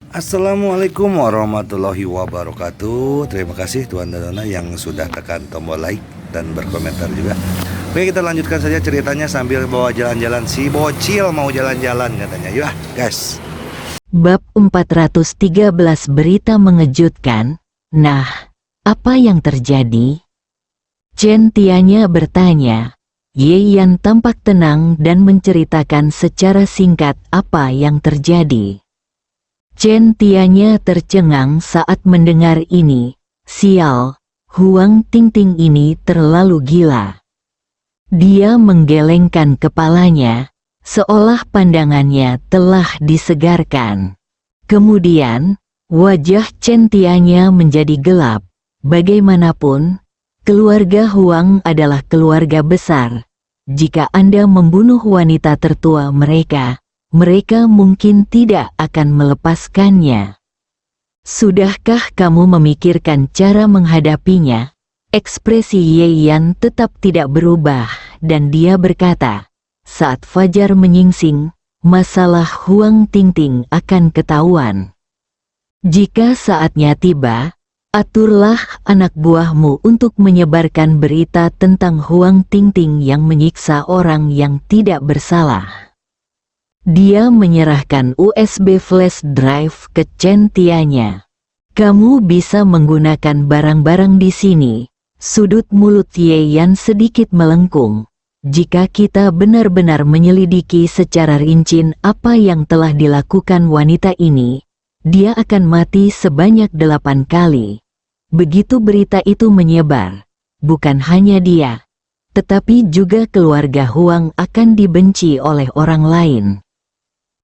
Assalamualaikum warahmatullahi wabarakatuh. Terima kasih Tuan dan Nona yang sudah tekan tombol like dan berkomentar juga. Oke, kita lanjutkan saja ceritanya sambil bawa jalan-jalan. Si bocil mau jalan-jalan katanya. Yuk guys. Bab 413 berita mengejutkan. Nah, apa yang terjadi? Chen Tianya bertanya. Ye Yan tampak tenang dan menceritakan secara singkat apa yang terjadi. Chen Tianya tercengang saat mendengar ini. Sial, Huang Tingting ini terlalu gila. Dia menggelengkan kepalanya, seolah pandangannya telah disegarkan. Kemudian, wajah Chen Tianya menjadi gelap. Bagaimanapun, keluarga Huang adalah keluarga besar. Jika Anda membunuh wanita tertua mereka mungkin tidak akan melepaskannya. Sudahkah kamu memikirkan cara menghadapinya? Ekspresi Ye Yan tetap tidak berubah, dan dia berkata, saat fajar menyingsing, masalah Huang Tingting akan ketahuan. Jika saatnya tiba, aturlah anak buahmu untuk menyebarkan berita tentang Huang Tingting yang menyiksa orang yang tidak bersalah. Dia menyerahkan USB flash drive ke Chen Tianya. Kamu bisa menggunakan barang-barang di sini. Sudut mulut Ye Yan sedikit melengkung. Jika kita benar-benar menyelidiki secara rinci apa yang telah dilakukan wanita ini, dia akan mati sebanyak 8 kali. Begitu berita itu menyebar, bukan hanya dia, tetapi juga keluarga Huang akan dibenci oleh orang lain.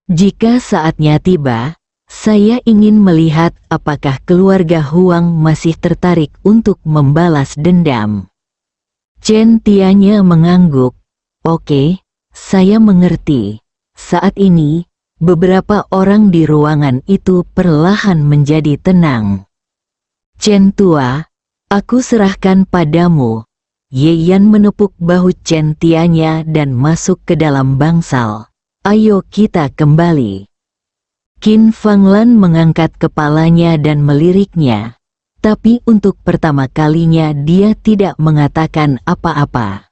Jika saatnya tiba, saya ingin melihat apakah keluarga Huang masih tertarik untuk membalas dendam. Chen Tianya mengangguk. Oke, saya mengerti. Saat ini, beberapa orang di ruangan itu perlahan menjadi tenang. Chen Tua, aku serahkan padamu. Ye Yan menepuk bahu Chen Tianya dan masuk ke dalam bangsal. Ayo kita kembali. Qin Fanglan mengangkat kepalanya dan meliriknya, tapi untuk pertama kalinya dia tidak mengatakan apa-apa.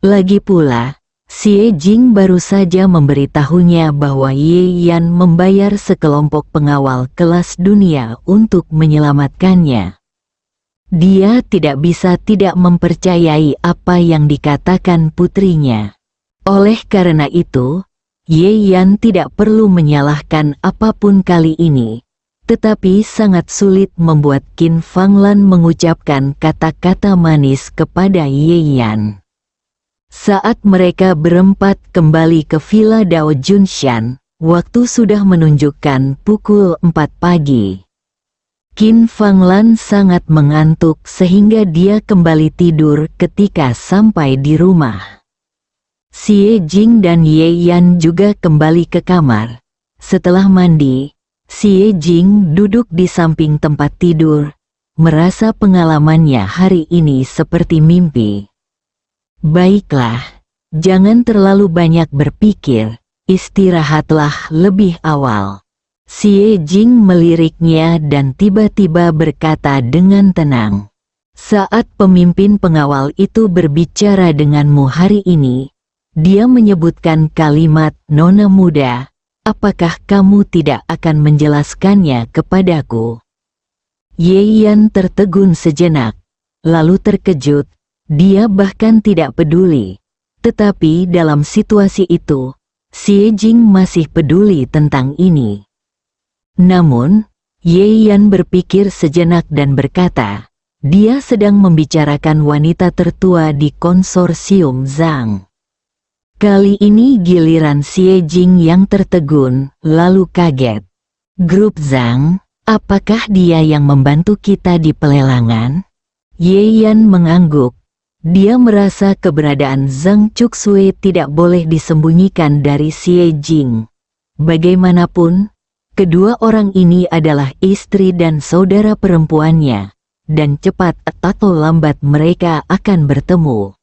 Lagi pula, Xie Jing baru saja memberitahunya bahwa Ye Yan membayar sekelompok pengawal kelas dunia untuk menyelamatkannya. Dia tidak bisa tidak mempercayai apa yang dikatakan putrinya. Oleh karena itu, Ye Yan tidak perlu menyalahkan apapun kali ini, tetapi sangat sulit membuat Qin Fanglan mengucapkan kata-kata manis kepada Ye Yan. Saat mereka berempat kembali ke Villa Dao Junshan, waktu sudah menunjukkan pukul 4 pagi. Qin Fanglan sangat mengantuk sehingga dia kembali tidur ketika sampai di rumah. Xie Jing dan Ye Yan juga kembali ke kamar. Setelah mandi, Xie Jing duduk di samping tempat tidur, merasa pengalamannya hari ini seperti mimpi. Baiklah, jangan terlalu banyak berpikir, istirahatlah lebih awal. Xie Jing meliriknya dan tiba-tiba berkata dengan tenang. Saat pemimpin pengawal itu berbicara denganmu hari ini, dia menyebutkan kalimat "Nona muda, apakah kamu tidak akan menjelaskannya kepadaku?" Ye Yan tertegun sejenak, lalu terkejut. Dia bahkan tidak peduli. Tetapi dalam situasi itu, Xie Jing masih peduli tentang ini. Namun, Ye Yan berpikir sejenak dan berkata, dia sedang membicarakan wanita tertua di konsorsium Zhang. Kali ini giliran Xie Jing yang tertegun, lalu kaget. Grup Zhang, apakah dia yang membantu kita di pelelangan? Ye Yan mengangguk. Dia merasa keberadaan Zhang Chuxue tidak boleh disembunyikan dari Xie Jing. Bagaimanapun, kedua orang ini adalah istri dan saudara perempuannya, dan cepat atau lambat mereka akan bertemu.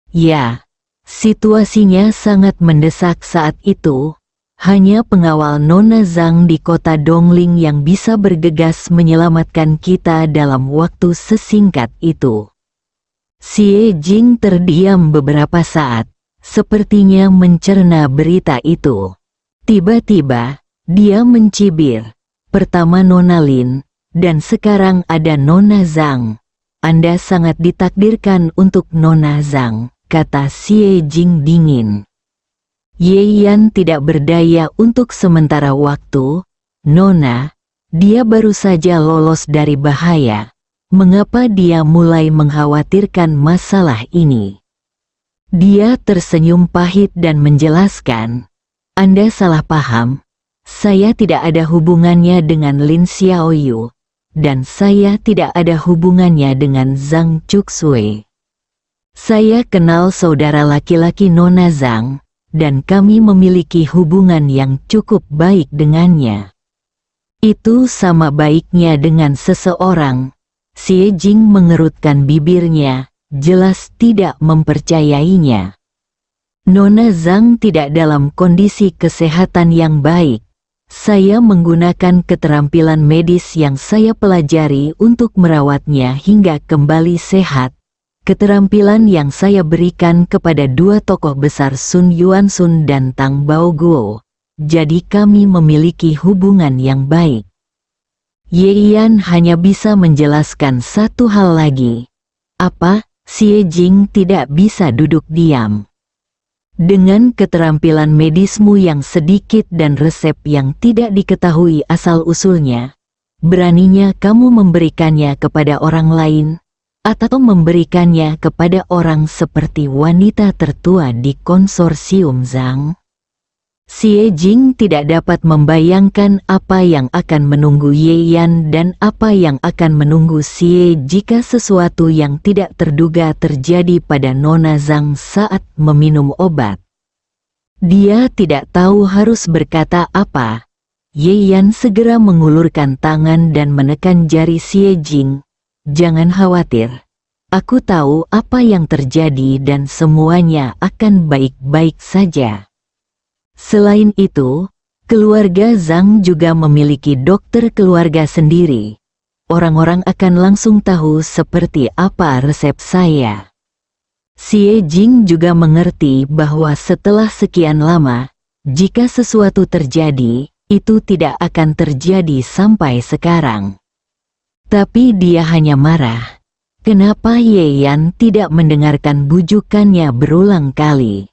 Ya. Situasinya sangat mendesak saat itu. Hanya pengawal Nona Zhang di kota Dongling yang bisa bergegas menyelamatkan kita dalam waktu sesingkat itu. Xie Jing terdiam beberapa saat, sepertinya mencerna berita itu. Tiba-tiba, dia mencibir. Pertama Nona Lin, dan sekarang ada Nona Zhang. Anda sangat ditakdirkan untuk Nona Zhang, kata Xie Jing dingin. Ye Yan tidak berdaya untuk sementara waktu. Nona, dia baru saja lolos dari bahaya. Mengapa dia mulai mengkhawatirkan masalah ini? Dia tersenyum pahit dan menjelaskan, Anda salah paham. Saya tidak ada hubungannya dengan Lin Xiaoyu, dan saya tidak ada hubungannya dengan Zhang Chuxue. Saya kenal saudara laki-laki Nona Zhang, dan kami memiliki hubungan yang cukup baik dengannya. Itu sama baiknya dengan seseorang. Xie Jing mengerutkan bibirnya, jelas tidak mempercayainya. Nona Zhang tidak dalam kondisi kesehatan yang baik. Saya menggunakan keterampilan medis yang saya pelajari untuk merawatnya hingga kembali sehat. Keterampilan yang saya berikan kepada dua tokoh besar Sun Yuansun dan Tang Baoguo. Jadi kami memiliki hubungan yang baik. Ye Yan hanya bisa menjelaskan satu hal lagi. Apa? Xie Jing tidak bisa duduk diam. Dengan keterampilan medismu yang sedikit dan resep yang tidak diketahui asal-usulnya, beraninya kamu memberikannya kepada orang lain, atau memberikannya kepada orang seperti wanita tertua di konsorsium Zhang? Xie Jing tidak dapat membayangkan apa yang akan menunggu Ye Yan dan apa yang akan menunggu Xie jika sesuatu yang tidak terduga terjadi pada Nona Zhang saat meminum obat. Dia tidak tahu harus berkata apa. Ye Yan segera mengulurkan tangan dan menekan jari Xie Jing. Jangan khawatir. Aku tahu apa yang terjadi dan semuanya akan baik-baik saja. Selain itu, keluarga Zhang juga memiliki dokter keluarga sendiri. Orang-orang akan langsung tahu seperti apa resep saya. Xie Jing juga mengerti bahwa setelah sekian lama, jika sesuatu terjadi, itu tidak akan terjadi sampai sekarang. Tapi dia hanya marah. Kenapa Ye Yan tidak mendengarkan bujukannya berulang kali?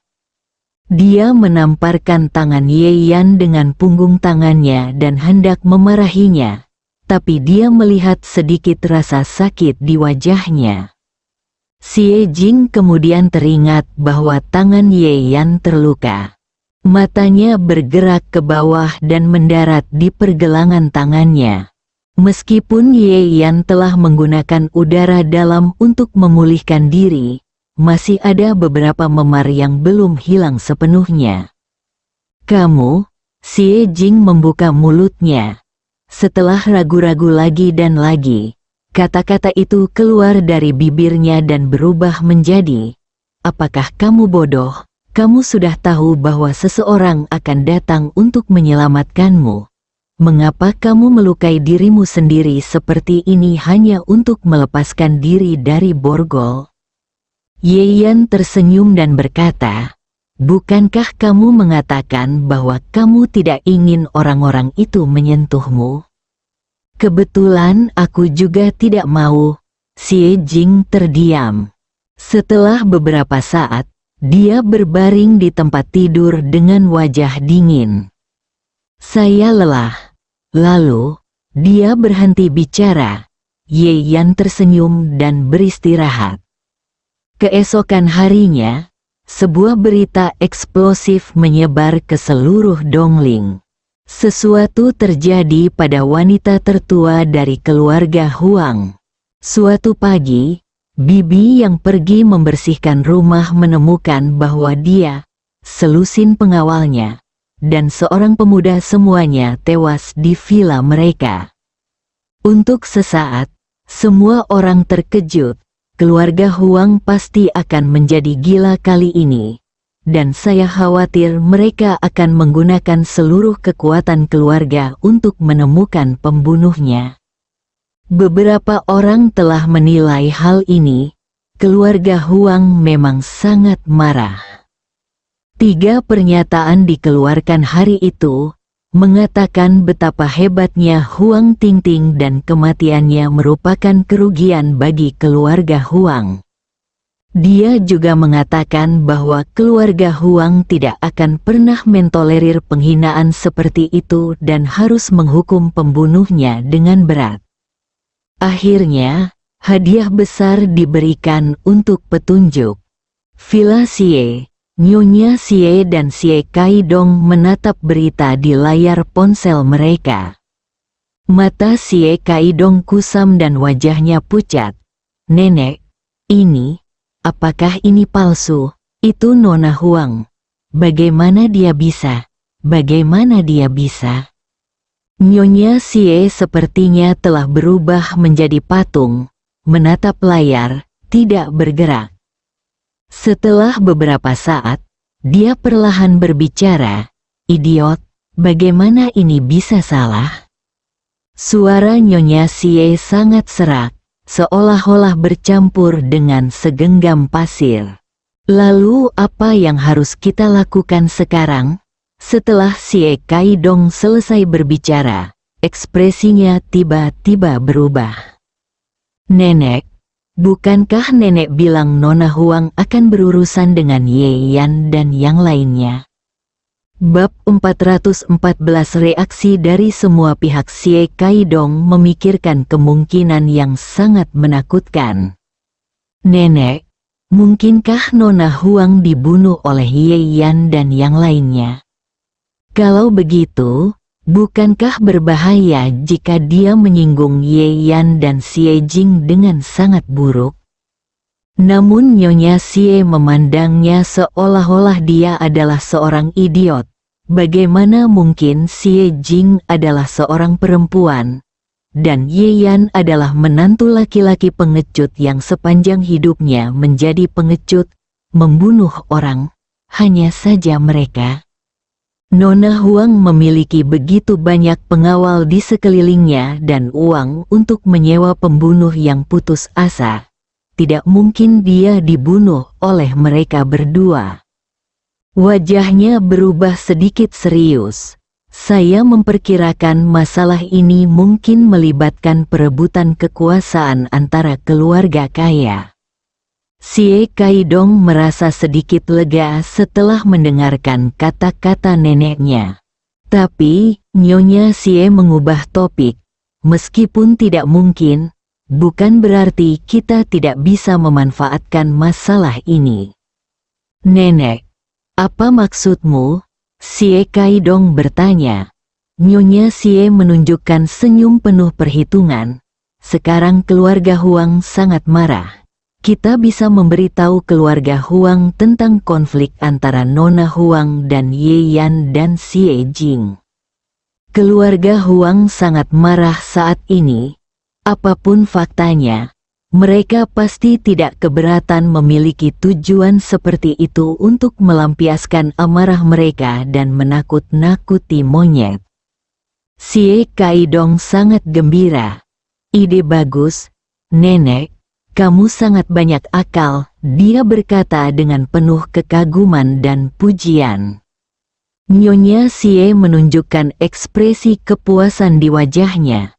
Dia menamparkan tangan Ye Yan dengan punggung tangannya dan hendak memarahinya, tapi dia melihat sedikit rasa sakit di wajahnya. Xie Jing kemudian teringat bahwa tangan Ye Yan terluka. Matanya bergerak ke bawah dan mendarat di pergelangan tangannya. Meskipun Ye Yan telah menggunakan udara dalam untuk memulihkan diri, masih ada beberapa memar yang belum hilang sepenuhnya. Kamu? Xie Jing membuka mulutnya. Setelah ragu-ragu lagi dan lagi, kata-kata itu keluar dari bibirnya dan berubah menjadi, apakah kamu bodoh? Kamu sudah tahu bahwa seseorang akan datang untuk menyelamatkanmu. Mengapa kamu melukai dirimu sendiri seperti ini hanya untuk melepaskan diri dari borgol? Ye Yan tersenyum dan berkata, bukankah kamu mengatakan bahwa kamu tidak ingin orang-orang itu menyentuhmu? Kebetulan aku juga tidak mau. Xie Jing terdiam. Setelah beberapa saat, dia berbaring di tempat tidur dengan wajah dingin. Saya lelah. Lalu, dia berhenti bicara. Ye Yan tersenyum dan beristirahat. Keesokan harinya, sebuah berita eksplosif menyebar ke seluruh Dongling. Sesuatu terjadi pada wanita tertua dari keluarga Huang. Suatu pagi, Bibi yang pergi membersihkan rumah menemukan bahwa dia, selusin pengawalnya, dan seorang pemuda semuanya tewas di villa mereka. Untuk sesaat, semua orang terkejut. Keluarga Huang pasti akan menjadi gila kali ini. dan saya khawatir mereka akan menggunakan seluruh kekuatan keluarga untuk menemukan pembunuhnya. Beberapa orang telah menilai hal ini. Keluarga Huang memang sangat marah. 3 pernyataan dikeluarkan hari itu, mengatakan betapa hebatnya Huang Tingting dan kematiannya merupakan kerugian bagi keluarga Huang. Dia juga mengatakan bahwa keluarga Huang tidak akan pernah mentolerir penghinaan seperti itu dan harus menghukum pembunuhnya dengan berat. Akhirnya, hadiah besar diberikan untuk petunjuk. Villa Xie, Nyonya Xie dan Xie Kaidong menatap berita di layar ponsel mereka. Mata Xie Kaidong kusam dan wajahnya pucat. "Nenek, apakah ini palsu? Itu Nona Huang. Bagaimana dia bisa? Bagaimana dia bisa?" Nyonya Xie sepertinya telah berubah menjadi patung, menatap layar, tidak bergerak. Setelah beberapa saat, dia perlahan berbicara, "Idiot, bagaimana ini bisa salah?" Suara Nyonya Xie sangat serak, seolah-olah bercampur dengan segenggam pasir. "Lalu apa yang harus kita lakukan sekarang?" Setelah Xie Kaidong selesai berbicara, ekspresinya tiba-tiba berubah. "Nenek, bukankah nenek bilang Nona Huang akan berurusan dengan Ye Yan dan yang lainnya?" Bab 414 Reaksi dari semua pihak. Xie Kaidong memikirkan kemungkinan yang sangat menakutkan. "Nenek, mungkinkah Nona Huang dibunuh oleh Ye Yan dan yang lainnya? Kalau begitu, bukankah berbahaya jika dia menyinggung Ye Yan dan Xie Jing dengan sangat buruk?" Namun Nyonya Xie memandangnya seolah-olah dia adalah seorang idiot. Bagaimana mungkin Xie Jing adalah seorang perempuan, dan Ye Yan adalah menantu laki-laki pengecut yang sepanjang hidupnya menjadi pengecut, membunuh orang, hanya saja mereka. Nona Huang memiliki begitu banyak pengawal di sekelilingnya dan uang untuk menyewa pembunuh yang putus asa. Tidak mungkin dia dibunuh oleh mereka berdua. Wajahnya berubah sedikit serius. "Saya memperkirakan masalah ini mungkin melibatkan perebutan kekuasaan antara keluarga kaya." Xie Kaidong merasa sedikit lega setelah mendengarkan kata-kata neneknya. Tapi, Nyonya Xie mengubah topik. "Meskipun tidak mungkin, bukan berarti kita tidak bisa memanfaatkan masalah ini." "Nenek, apa maksudmu?" Xie Kaidong bertanya. Nyonya Xie menunjukkan senyum penuh perhitungan. "Sekarang keluarga Huang sangat marah. Kita bisa memberitahu keluarga Huang tentang konflik antara Nona Huang dan Ye Yan dan Xie Jing. Keluarga Huang sangat marah saat ini. Apapun faktanya, mereka pasti tidak keberatan memiliki tujuan seperti itu untuk melampiaskan amarah mereka dan menakut-nakuti monyet." Xie Kaidong sangat gembira. "Ide bagus, Nenek. Kamu sangat banyak akal," dia berkata dengan penuh kekaguman dan pujian. Nyonya Xie menunjukkan ekspresi kepuasan di wajahnya,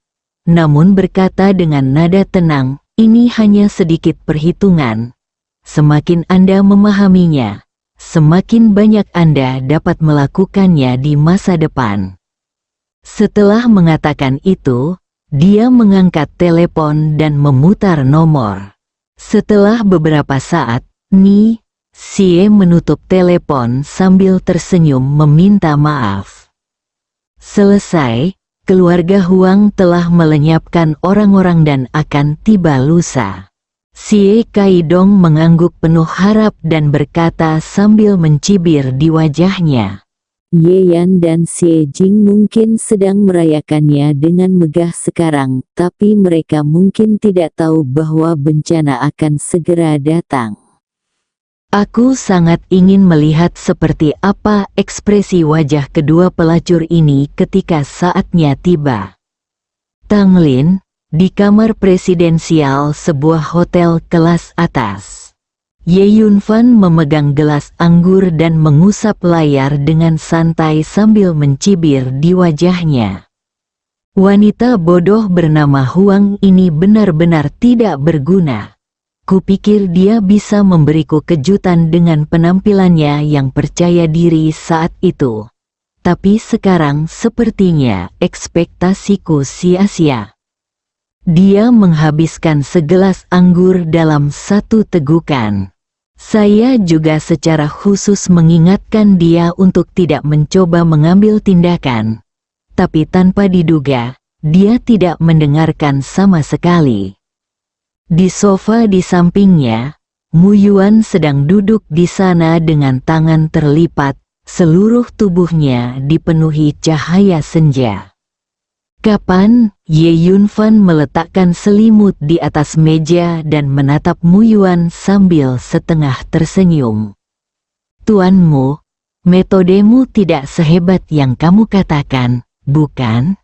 namun berkata dengan nada tenang, "Ini hanya sedikit perhitungan. Semakin Anda memahaminya, semakin banyak Anda dapat melakukannya di masa depan." Setelah mengatakan itu, dia mengangkat telepon dan memutar nomor. Setelah beberapa saat, Xie menutup telepon sambil tersenyum meminta maaf. Selesai, keluarga Huang telah melenyapkan orang-orang dan akan tiba lusa. Xie Kaidong mengangguk penuh harap dan berkata sambil mencibir di wajahnya, "Ye Yan dan Xie Jing mungkin sedang merayakannya dengan megah sekarang, tapi mereka mungkin tidak tahu bahwa bencana akan segera datang." Aku sangat ingin melihat seperti apa ekspresi wajah kedua pelacur ini ketika saatnya tiba. Tang Lin, di kamar presidensial sebuah hotel kelas atas. Ye Yunfan memegang gelas anggur dan mengusap layar dengan santai sambil mencibir di wajahnya. Wanita bodoh bernama Huang ini benar-benar tidak berguna. Kupikir dia bisa memberiku kejutan dengan penampilannya yang percaya diri saat itu. Tapi sekarang sepertinya ekspektasiku sia-sia. Dia menghabiskan segelas anggur dalam satu tegukan. Saya juga secara khusus mengingatkan dia untuk tidak mencoba mengambil tindakan. Tapi tanpa diduga, dia tidak mendengarkan sama sekali. Di sofa di sampingnya, Mu Yuan sedang duduk di sana dengan tangan terlipat, seluruh tubuhnya dipenuhi cahaya senja. Kapan? Ye Yunfan meletakkan selimut di atas meja dan menatap Mu Yuan sambil setengah tersenyum. Tuanmu, metodemu tidak sehebat yang kamu katakan, bukan?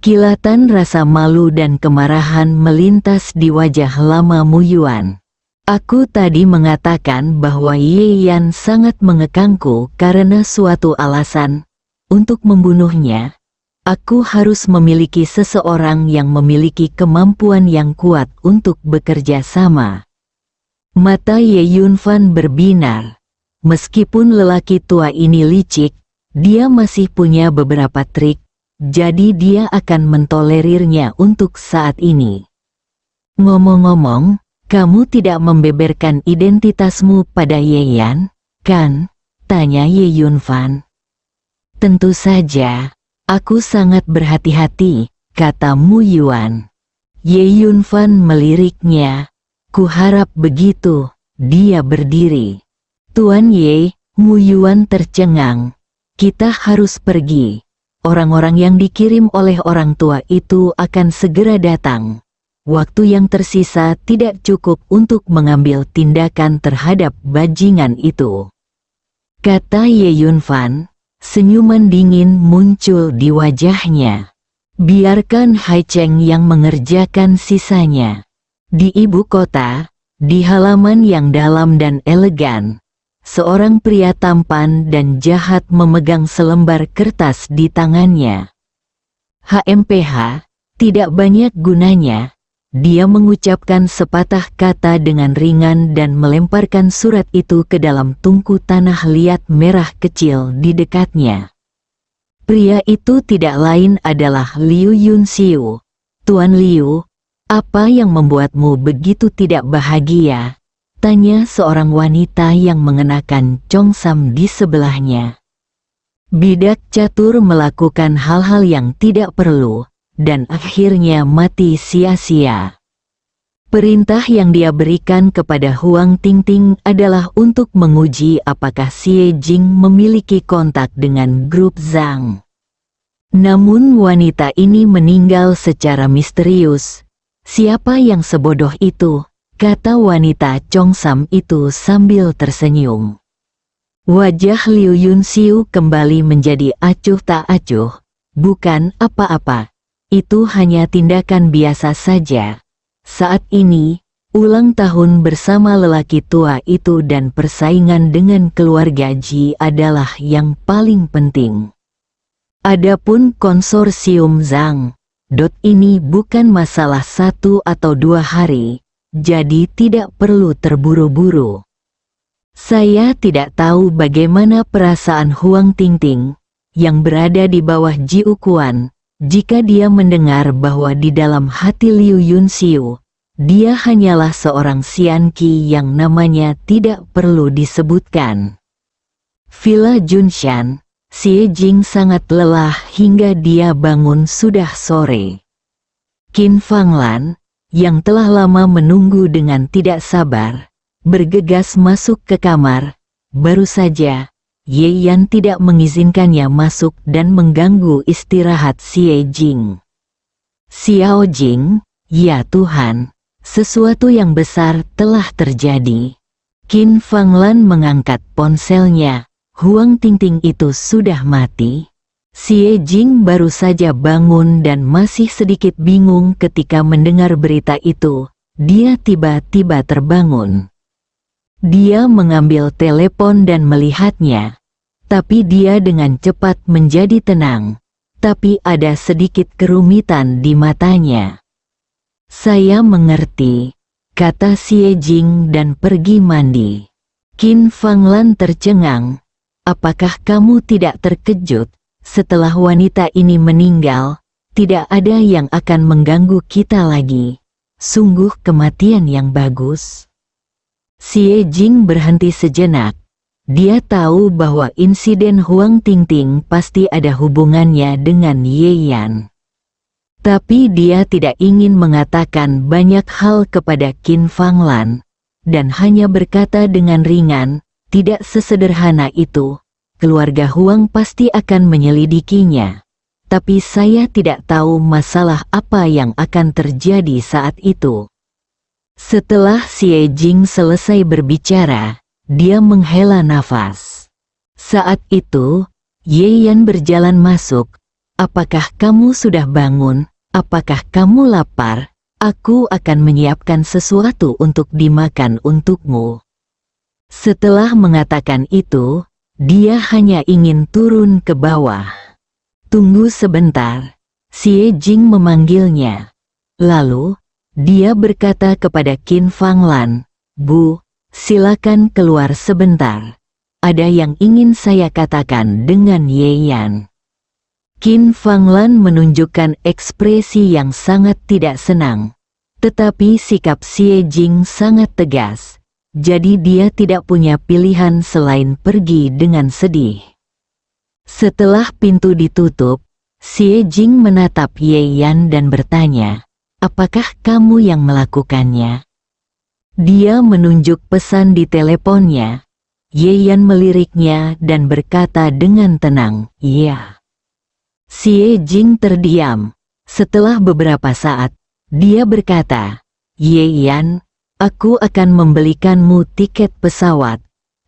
Kilatan rasa malu dan kemarahan melintas di wajah lama Mu Yuan. Aku tadi mengatakan bahwa Ye Yan sangat mengekangku karena suatu alasan. Untuk membunuhnya, aku harus memiliki seseorang yang memiliki kemampuan yang kuat untuk bekerja sama. Mata Ye Yunfan berbinar. Meskipun lelaki tua ini licik, dia masih punya beberapa trik. Jadi dia akan mentolerirnya untuk saat ini. Ngomong-ngomong, kamu tidak membeberkan identitasmu pada Ye Yan, kan? Tanya Ye Yunfan. Tentu saja, aku sangat berhati-hati, kata Mu Yuan. Ye Yunfan meliriknya. Kuharap begitu. Dia berdiri. Tuan Ye, Mu Yuan tercengang. Kita harus pergi. Orang-orang yang dikirim oleh orang tua itu akan segera datang. Waktu yang tersisa tidak cukup untuk mengambil tindakan terhadap bajingan itu. Kata Ye Yunfan, senyuman dingin muncul di wajahnya. Biarkan Hai Cheng yang mengerjakan sisanya. Di ibu kota, di halaman yang dalam dan elegan, seorang pria tampan dan jahat memegang selembar kertas di tangannya. HMPH, tidak banyak gunanya. Dia mengucapkan sepatah kata dengan ringan dan melemparkan surat itu ke dalam tungku tanah liat merah kecil di dekatnya. Pria itu tidak lain adalah Liu Yunxiu. Tuan Liu, apa yang membuatmu begitu tidak bahagia? Tanya seorang wanita yang mengenakan congsam di sebelahnya. Bidak catur melakukan hal-hal yang tidak perlu, dan akhirnya mati sia-sia. Perintah yang dia berikan kepada Huang Tingting adalah untuk menguji apakah Xie Jing memiliki kontak dengan grup Zhang. Namun wanita ini meninggal secara misterius. Siapa yang sebodoh itu? Kata wanita congsam itu sambil tersenyum. Wajah Liu Yunxiu kembali menjadi acuh tak acuh. Bukan apa-apa. Itu hanya tindakan biasa saja. Saat ini, ulang tahun bersama lelaki tua itu dan persaingan dengan keluarga Ji adalah yang paling penting. Adapun konsorsium Zhang, ini bukan masalah 1 atau 2 hari. Jadi tidak perlu terburu-buru. Saya tidak tahu bagaimana perasaan Huang Tingting, yang berada di bawah Ji Ukuan, jika dia mendengar bahwa di dalam hati Liu Yunxiu, dia hanyalah seorang Xianqi yang namanya tidak perlu disebutkan. Villa Junshan, Xie Jing sangat lelah hingga dia bangun sudah sore. Qin Fanglan, yang telah lama menunggu dengan tidak sabar, bergegas masuk ke kamar. Baru saja, Ye Yan tidak mengizinkannya masuk dan mengganggu istirahat Xie Jing. Xiao Jing, ya Tuhan, sesuatu yang besar telah terjadi. Qin Fanglan mengangkat ponselnya. Huang Tingting itu sudah mati. Xie Jing baru saja bangun dan masih sedikit bingung ketika mendengar berita itu. Dia tiba-tiba terbangun. Dia mengambil telepon dan melihatnya. Tapi dia dengan cepat menjadi tenang. Tapi ada sedikit kerumitan di matanya. Saya mengerti, kata Xie Jing dan pergi mandi. Qin Fanglan tercengang. Apakah kamu tidak terkejut? Setelah wanita ini meninggal, tidak ada yang akan mengganggu kita lagi. Sungguh kematian yang bagus. Xie Jing berhenti sejenak. Dia tahu bahwa insiden Huang Tingting pasti ada hubungannya dengan Ye Yan. Tapi dia tidak ingin mengatakan banyak hal kepada Qin Fanglan, dan hanya berkata dengan ringan, tidak sesederhana itu. Keluarga Huang pasti akan menyelidikinya. Tapi saya tidak tahu masalah apa yang akan terjadi saat itu. Setelah Xie Jing selesai berbicara, dia menghela nafas. Saat itu, Ye Yan berjalan masuk. Apakah kamu sudah bangun? Apakah kamu lapar? Aku akan menyiapkan sesuatu untuk dimakan untukmu. Setelah mengatakan itu, dia hanya ingin turun ke bawah. Tunggu sebentar. Xie Jing memanggilnya. Lalu, dia berkata kepada Qin Fanglan, Bu, silakan keluar sebentar. Ada yang ingin saya katakan dengan Ye Yan. Qin Fanglan menunjukkan ekspresi yang sangat tidak senang. Tetapi sikap Xie Jing sangat tegas. Jadi dia tidak punya pilihan selain pergi dengan sedih. Setelah pintu ditutup, Xie Jing menatap Ye Yan dan bertanya, apakah kamu yang melakukannya? Dia menunjuk pesan di teleponnya. Ye Yan meliriknya dan berkata dengan tenang, iya. Xie Jing terdiam. Setelah beberapa saat, dia berkata, Ye Yan, aku akan membelikanmu tiket pesawat.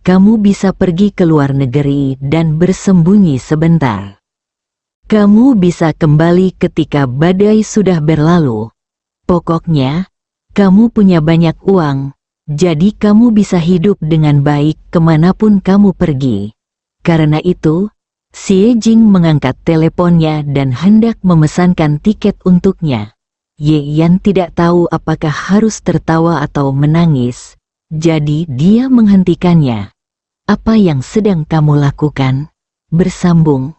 Kamu bisa pergi ke luar negeri dan bersembunyi sebentar. Kamu bisa kembali ketika badai sudah berlalu. Pokoknya, kamu punya banyak uang, jadi kamu bisa hidup dengan baik kemanapun kamu pergi. Karena itu, Xie Jing mengangkat teleponnya dan hendak memesankan tiket untuknya. Ye Yan tidak tahu apakah harus tertawa atau menangis, jadi dia menghentikannya. Apa yang sedang kamu lakukan? Bersambung.